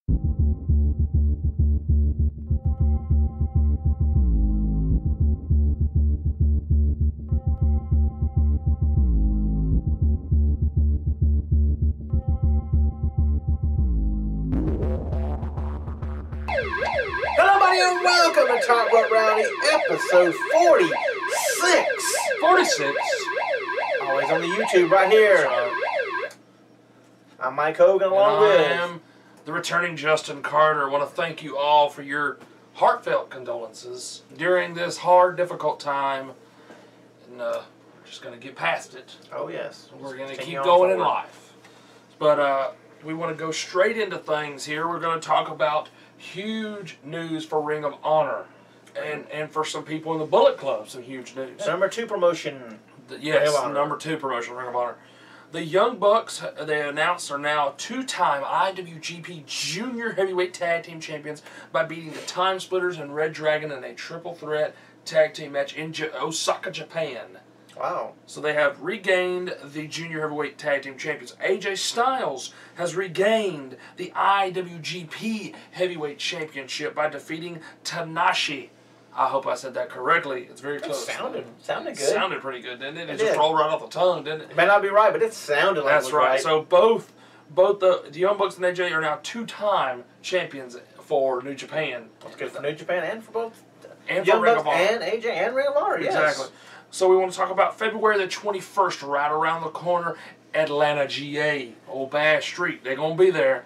And welcome to Top Rope Rowdy, episode 46. 46. Always on the YouTube right here. I'm Mike Hogan along with... I am the returning Justin Carter. I want to thank you all for your heartfelt condolences during this hard, difficult time. And we're just going to get past it. Oh, yes. We're going to keep going in life. But we want to go straight into things here. We're going to talk about huge news for Ring of Honor, and for some people in the Bullet Club, some huge news. Number 2 promotion. Yes, number 2 promotion, Ring of Honor. The Young Bucks, they announced, are now 2-time IWGP Junior Heavyweight Tag Team Champions by beating the Time Splitters and Red Dragon in a triple threat tag team match in Osaka, Japan. Wow. So they have regained the Junior Heavyweight Tag Team Champions. AJ Styles has regained the IWGP Heavyweight Championship by defeating Tanahashi. I hope I said that correctly. It's very close. Sounded good. Sounded pretty good, didn't it? It just rolled right off the tongue, didn't it? It may not be right, but it sounded like it was That's right. right. So both the Young Bucks and AJ are now 2-time champions for New Japan. That's good for New Japan and for both And Young for Ring Bucks of Honor. and AJ and Ring of Honor, yes. Exactly. So we want to talk about February the 21st, right around the corner, Atlanta, GA, Old Bass Street. They're going to be there.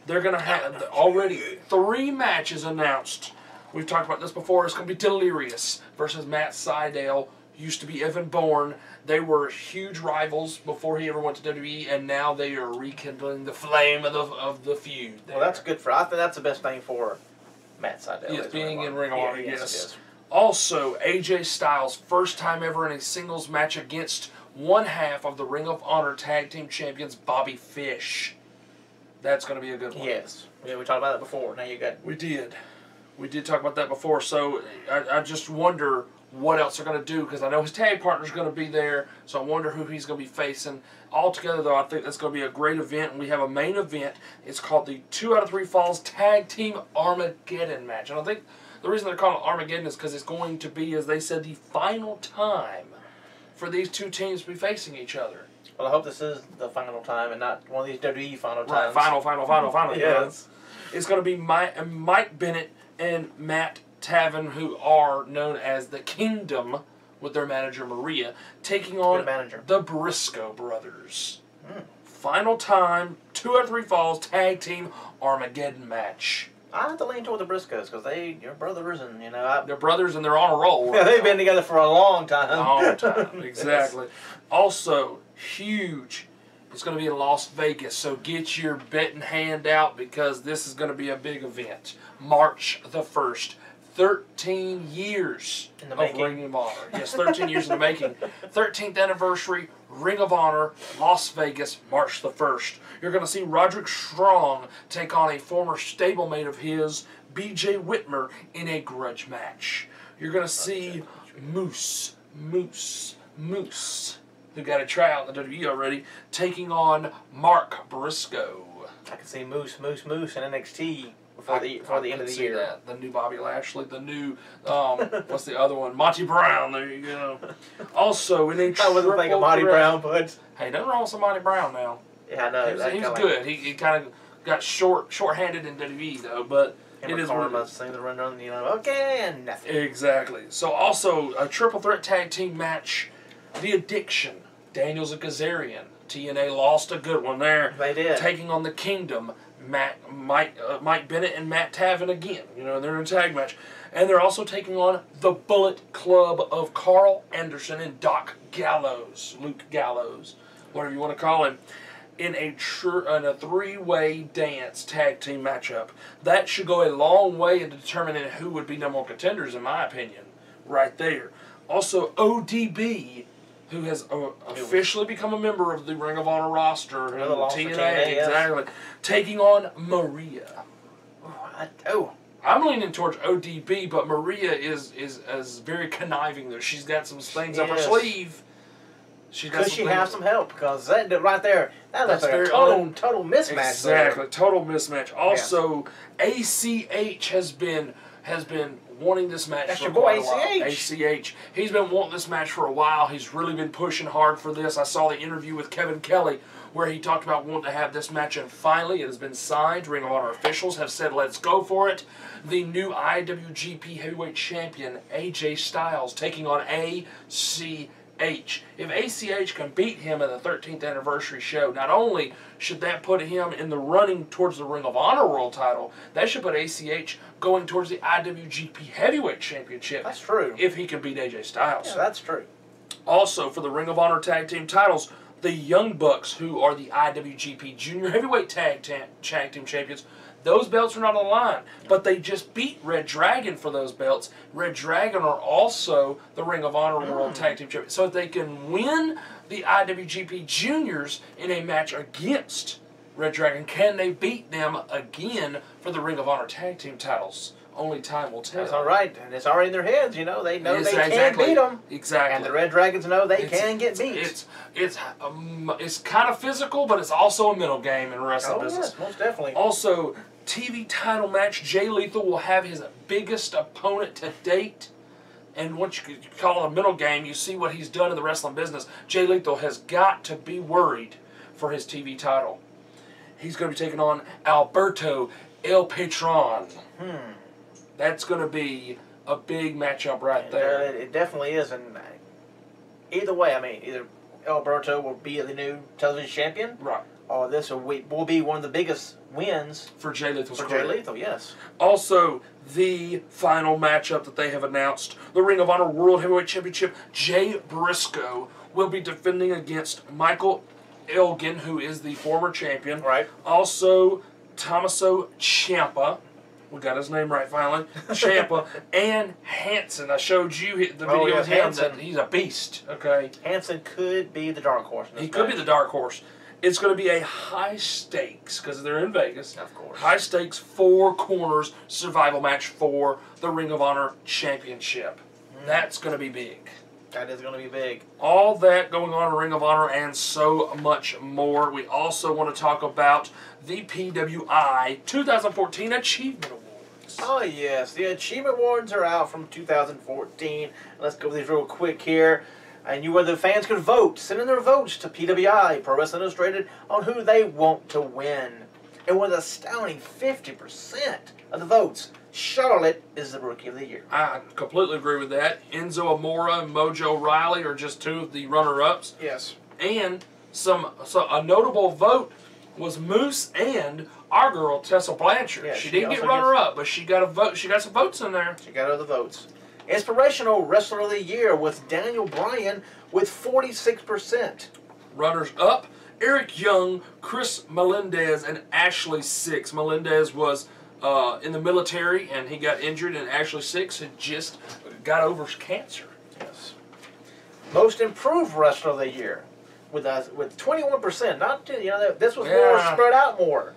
They're going to have already 3 matches announced. We've talked about this before. It's going to be Delirious versus Matt Sydal. Used to be Evan Bourne. They were huge rivals before he ever went to WWE, and now they are rekindling the flame of the feud. Well, that's good for... I think that's the best thing for Matt Sydal. Yes, being in Ring of Honor, yes. Also, AJ Styles, first time ever in a singles match against one half of the Ring of Honor Tag Team Champions, Bobby Fish. That's going to be a good one. Yes. Yeah, we talked about that before. Now you got... We did. We did talk about that before, so I just wonder what else they're going to do, because I know his tag partner's going to be there, so I wonder who he's going to be facing. Altogether, though, I think that's going to be a great event, and we have a main event. It's called the 2 out of 3 Falls Tag Team Armageddon match, and I think the reason they're calling it Armageddon is because it's going to be, as they said, the final time for these two teams to be facing each other. Well, I hope this is the final time and not one of these WWE final Right, times. final. Yes. It's going to be Mike Bennett and Matt Taven, who are known as the Kingdom, with their manager Maria, taking on the Briscoe brothers. Final time, 2 out of 3 Falls Tag Team Armageddon match. I have to lean toward the Briscoes because they're brothers, and they're brothers and they're on a roll. Yeah, they've been together for a long time. Long time, exactly. Also, huge. It's going to be in Las Vegas, so get your betting hand out because this is going to be a big event. March the 1st. 13 years in the of Ring of Honor. Yes, 13 years in the making. 13th anniversary, Ring of Honor, Las Vegas, March the 1st. You're going to see Roderick Strong take on a former stablemate of his, B.J. Whitmer, in a grudge match. You're going to see Moose, who got a tryout in the WWE already, taking on Mark Briscoe. I can see Moose in NXT before the end of the year. That. The new Bobby Lashley, the new, what's the other one? Monty Brown, there you go. Also, in a I wasn't thinking Monty Brown, but... Hey, nothing wrong with some Monty Brown now. Yeah, I know. He was good. He kind of got short-handed in WWE, though, but it is what it is. Thing to run on, okay, and nothing. Exactly. So, also, a triple threat tag team match, The Addiction, Daniels and Kazarian. TNA lost a good one there. They did. Taking on the Kingdom, Mike Bennett and Matt Taven again. They're in a tag match. And they're also taking on the Bullet Club of Carl Anderson and Luke Gallows, whatever you want to call him, in a 3-way dance tag team matchup. That should go a long way in determining who would be number 1 contenders, in my opinion, right there. Also, ODB, who has officially become a member of the Ring of Honor roster, TNA, exactly, taking on Maria. I'm leaning towards ODB, but Maria is very conniving, though. She's got some things up her sleeve. Could she have some help? Because that right there, that looks like a total mismatch. Exactly, total mismatch. Also, ACH has been wanting this match That's for your boy, quite a while. ACH. ACH. He's been wanting this match for a while. He's really been pushing hard for this. I saw the interview with Kevin Kelly where he talked about wanting to have this match, and finally it has been signed. Ring of Honor officials have said, let's go for it. The new IWGP Heavyweight Champion, AJ Styles, taking on ACH. If ACH can beat him at the 13th anniversary show, not only should that put him in the running towards the Ring of Honor World title, that should put ACH going towards the IWGP Heavyweight Championship. That's true. If he can beat AJ Styles. Yeah, that's true. Also, for the Ring of Honor Tag Team titles, the Young Bucks, who are the IWGP Junior Heavyweight Tag Team Champions, those belts are not on the line, but they just beat Red Dragon for those belts. Red Dragon are also the Ring of Honor World Tag Team Champions. So if they can win the IWGP Juniors in a match against Red Dragon, can they beat them again for the Ring of Honor Tag Team titles? Only time will tell. That's all right, and it's already in their heads. You know, they know Yes, they can beat them. Exactly. And the Red Dragons know they can get beat. It's kind of physical, but it's also a mental game in wrestling business. Yes, most definitely. Also, TV title match, Jay Lethal will have his biggest opponent to date. And what you could call a mental game, you see what he's done in the wrestling business. Jay Lethal has got to be worried for his TV title. He's going to be taking on Alberto El Patron. That's going to be a big matchup right there. It definitely is. And either way, I mean, either Alberto will be the new television champion. Right. Or this will be one of the biggest wins for Jay Lethal's for career. Jay Lethal, yes. Also, the final matchup that they have announced, the Ring of Honor World Heavyweight Championship, Jay Briscoe will be defending against Michael Elgin, who is the former champion. Right. Also, Tommaso Ciampa. We got his name right finally. Ciampa and Hanson. I showed you the video of him. That he's a beast. Okay. Hanson could be the dark horse. He could be the dark horse. It's going to be a high stakes, because they're in Vegas. Of course. High stakes, 4 corners survival match for the Ring of Honor Championship. That's going to be big. That is going to be big. All that going on in Ring of Honor and so much more. We also want to talk about the PWI 2014 Achievement Awards. Oh, yes. The Achievement Awards are out from 2014. Let's go with these real quick here. And the fans could vote, send in their votes to PWI, Pro Wrestling Illustrated, on who they want to win. And with an astounding 50% of the votes, Charlotte is the Rookie of the Year. I completely agree with that. Enzo Amore and Mojo Riley are just 2 of the runner-ups. Yes. And a notable vote was Moose and our girl Tessa Blanchard. Yeah, she didn't get runner-up, but she got a vote. She got some votes in there. She got other votes. Inspirational Wrestler of the Year was Daniel Bryan with 46%. Runners-up, Eric Young, Chris Melendez, and Ashley Six. Melendez was in the military, and he got injured, and Ashley Six had just got over cancer. Yes. Most Improved Wrestler of the Year with 21%. Not this was more spread out more.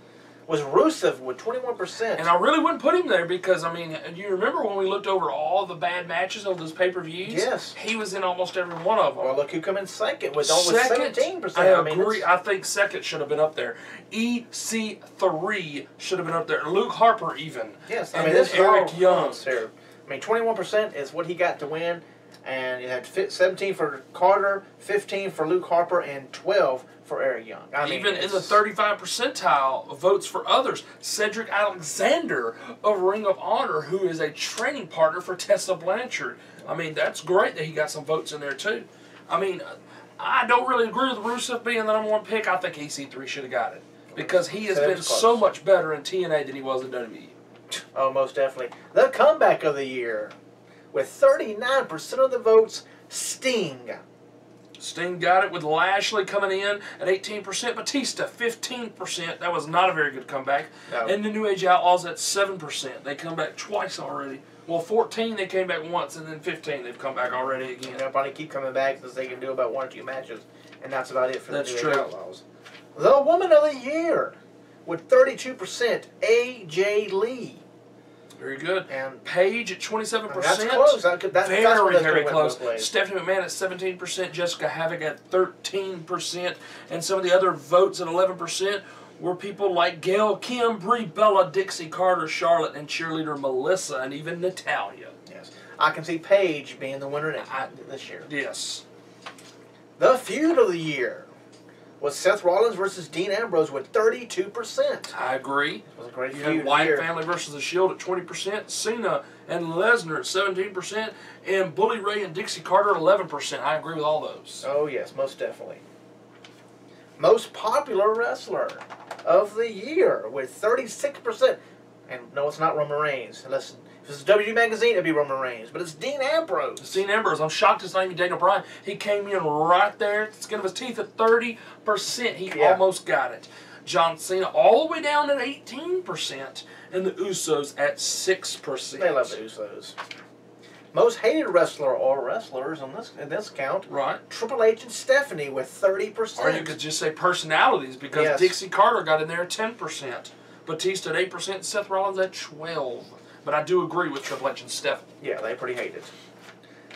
Was Rusev with 21%. And I really wouldn't put him there because, I mean, you remember when we looked over all the bad matches of those pay-per-views? Yes. He was in almost every one of them. Well, look who come in second with 17%. I agree. I think second should have been up there. EC3 should have been up there. Luke Harper even. Yes. And then Eric Young. Here. I mean, 21% is what he got to win. And you had 17 for Carter, 15 for Luke Harper, and 12 for Eric Young. I mean, even in the 35 percentile of votes for others, Cedric Alexander of Ring of Honor, who is a training partner for Tessa Blanchard. I mean, that's great that he got some votes in there, too. I mean, I don't really agree with Rusev being the #1 pick. I think EC3 should have got it because he has been so much better in TNA than he was in WWE. Oh, most definitely. The Comeback of the Year. With 39% of the votes, Sting. Sting got it with Lashley coming in at 18%. Batista, 15%. That was not a very good comeback. No. And the New Age Outlaws at 7%. They come back twice already. Well, 14 they came back once, and then 15 they've come back already again. They'll probably keep coming back because they can do about 1 or 2 matches. And that's about it for the New Age Outlaws. The Woman of the Year with 32%, AJ Lee. Very good. And Paige at 27%. That's close. That's Very close. Stephanie McMahon at 17%. Jessica Havoc at 13%. And some of the other votes at 11% were people like Gail Kim, Brie Bella, Dixie Carter, Charlotte, and cheerleader Melissa, and even Natalia. Yes. I can see Paige being the winner this year. Yes. The feud of the year was Seth Rollins versus Dean Ambrose with 32%. I agree. It was a great You feud. had Wyatt family versus The Shield at 20%, Cena and Lesnar at 17%, and Bully Ray and Dixie Carter at 11%. I agree with all those. Oh, yes, most definitely. Most popular wrestler of the year with 36%. And no, it's not Roman Reigns. Listen, if it's WWE Magazine, it'd be Roman Reigns. But it's Dean Ambrose. It's Dean Ambrose. I'm shocked it's not even Daniel Bryan. He came in right there, skin of his teeth at 30%. He almost got it. John Cena all the way down at 18%, and the Usos at 6%. They love the Usos. Most hated wrestler or wrestlers in this count. Right. Triple H and Stephanie with 30%. Or you could just say personalities, because Dixie Carter got in there at 10%. Batista at 8%, Seth Rollins at 12%. But I do agree with Triple H and Stephanie. Yeah, they pretty hate it.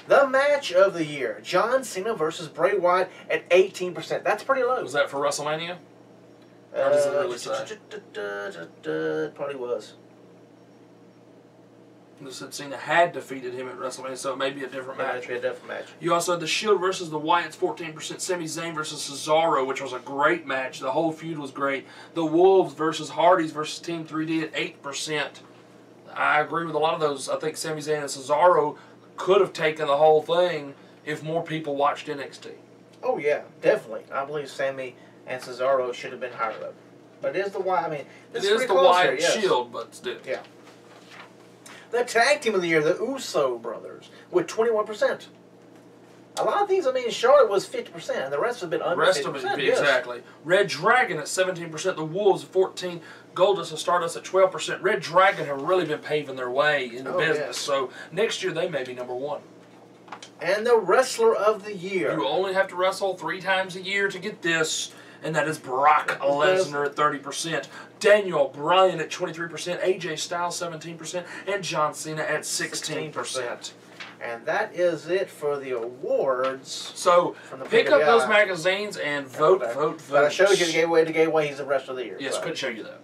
The match of the year, John Cena versus Bray Wyatt at 18%. That's pretty low. Was that for WrestleMania? Or does it really say? Probably was. This said Cena had defeated him at WrestleMania, so it may be a different match. It may be a different match. You also had the Shield versus the Wyatts, 14%. Sami Zayn versus Cesaro, which was a great match. The whole feud was great. The Wolves versus Hardys versus Team 3D at 8%. I agree with a lot of those. I think Sami Zayn and Cesaro could have taken the whole thing if more people watched NXT. Oh, yeah, definitely. I believe Sami and Cesaro should have been higher up. But it is the Wyatt. I mean, it is the Wyatt Shield, but still. Yeah. The tag team of the year, the Uso brothers, with 21%. A lot of things, I mean, Charlotte was 50%, and the rest have been under 50%. The rest of it, exactly. Red Dragon at 17%, the Wolves at 14%, Goldust and Stardust at 12%. Red Dragon have really been paving their way in the business, so next year they may be #1. And the Wrestler of the Year. You only have to wrestle 3 times a year to get this, and that is Brock Lesnar at 30%, Daniel Bryan at 23%, AJ Styles 17%, and John Cena at 16%. And that is it for the awards. So pick up those magazines and vote. But I showed you the gateway. He's the Wrestler of the Year. Yes, couldn't show you that.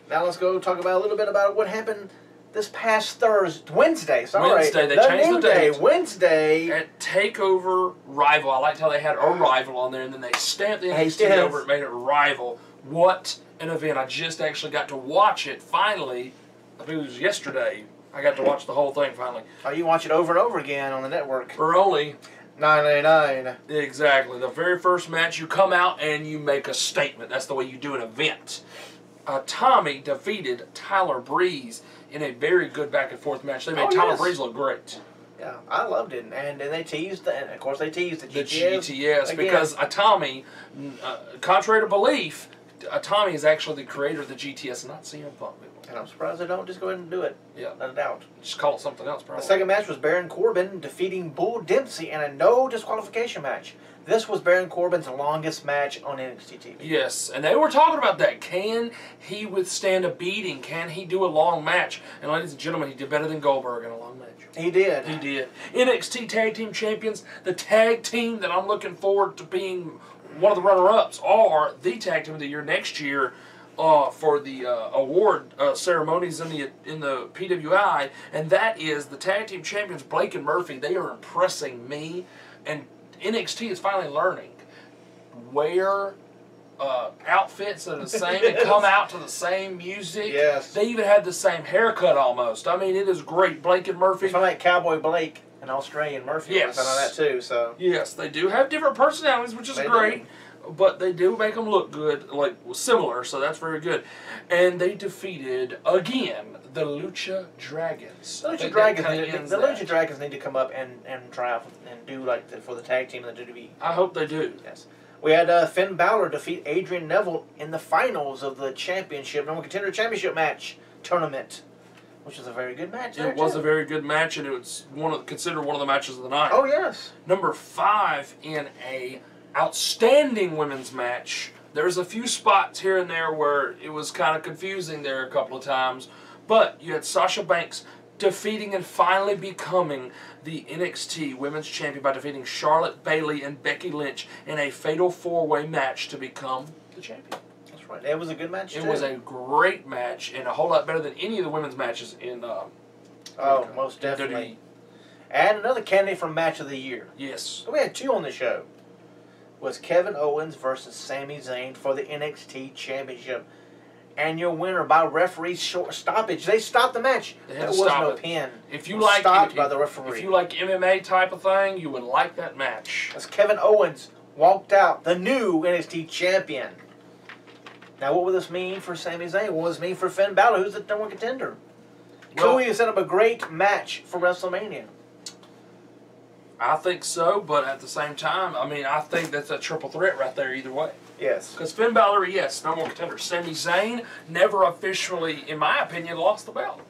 Now let's go talk about a little bit about what happened this past Wednesday. Wednesday, they changed the date. Wednesday. At TakeOver Rival. I liked how they had a rival on there, and then they stamped the NXT over it, made it Rival. What an event. I just actually got to watch it finally. I think it was yesterday. I got to watch the whole thing finally. Oh, you watch it over and over again on the network. For only $9.99. Exactly. The very first match, you come out and you make a statement. That's the way you do an event. Tommy defeated Tyler Breeze in a very good back and forth match. They made Tyler Breeze look great. Yeah, I loved it, and they teased, and of course they teased the GTS again. Because Tommy, contrary to belief, Tommy is actually the creator of the GTS, and not CM Punk. And I'm surprised they don't just go ahead and do it. Yeah, let it out. Just call it something else. Probably. The second match was Baron Corbin defeating Bull Dempsey in a no disqualification match. This was Baron Corbin's longest match on NXT TV. Yes, and they were talking about that. Can he withstand a beating? Can he do a long match? And ladies and gentlemen, he did better than Goldberg in a long match. He did. He did. NXT Tag Team Champions, the tag team that I'm looking forward to being one of the runner-ups, are the Tag Team of the Year next year for the award ceremonies in the PWI, and that is the Tag Team Champions Blake and Murphy. They are impressing me, and NXT is finally learning wear outfits that are the same and come out to the same music. Yes. They even had the same haircut almost. I mean, it is great. Blake and Murphy. It's like Cowboy Blake and Australian Murphy. Yes. I know that too. So. Yes, they do have different personalities, which is great. But they do make them look good, like similar, so that's very good. And they defeated, again, the Lucha Dragons. The Lucha Dragons need to come up and try out and do like for the tag team in the WWE. I hope they do. Yes. We had Finn Balor defeat Adrian Neville in the finals of the number contender championship match tournament, which was a very good match. It was a very good match, and it was considered one of the matches of the night. Oh yes. Number 5 in a outstanding women's match, There's a few spots here and there where it was kind of confusing there a couple of times, but you had Sasha Banks defeating and finally becoming the NXT Women's Champion by defeating Charlotte, Bayley, and Becky Lynch in a fatal 4-way match to become the champion. That's right. It was a good match, It was a great match and a whole lot better than any of the women's matches in most definitely. And another candidate for Match of the Year. Yes. So we had two on the show. Was Kevin Owens versus Sami Zayn for the NXT Championship. And your winner by referee short stoppage. They stopped the match. There was no pin. If you like stopped by the referee. If you like MMA type of thing, you would like that match. As Kevin Owens walked out, the new NXT champion. Now, what would this mean for Sami Zayn? What would this mean for Finn Balor, who's the number one contender? Could we set up a great match for WrestleMania? I think so, but at the same time, I mean, I think that's a triple threat right there either way. Yes. Because Finn Balor, yes, number one contender. Sami Zayn never officially, in my opinion, lost the belt.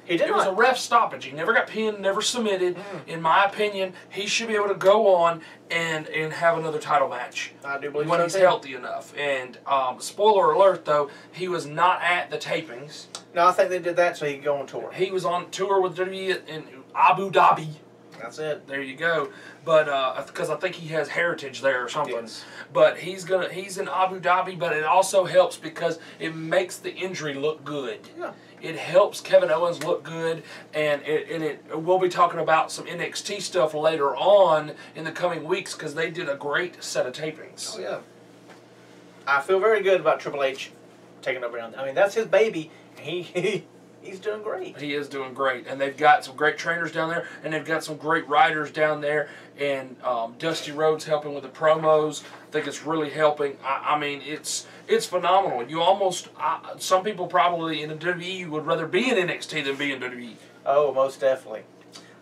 He did. It was a ref stoppage. He never got pinned, never submitted. In my opinion, he should be able to go on and have another title match. I do believe when he's healthy enough. And spoiler alert, though, he was not at the tapings. No, I think they did that so he could go on tour. He was on tour with WWE in Abu Dhabi. That's it. There you go. But because I think he has heritage there or something. Yes. But he's in Abu Dhabi, but it also helps because it makes the injury look good. Yeah. It helps Kevin Owens look good, and we'll be talking about some NXT stuff later on in the coming weeks because they did a great set of tapings. Oh yeah. I feel very good about Triple H taking over down there. I mean, that's his baby. He's doing great. He is doing great, and they've got some great trainers down there, and they've got some great writers down there, and Dusty Rhodes helping with the promos. I think it's really helping. I mean, it's phenomenal. You almost some people probably in the WWE would rather be in NXT than be in WWE. Oh, most definitely.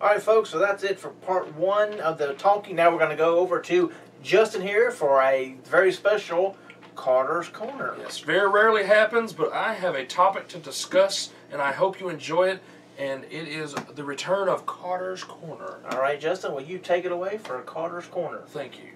All right, folks. So that's it for part one of the talking. Now we're going to go over to Justin here for a very special Carter's Corner. Yes, very rarely happens, but I have a topic to discuss, and I hope you enjoy it. And it is the return of Carter's Corner. All right, Justin, will you take it away for Carter's Corner? Thank you.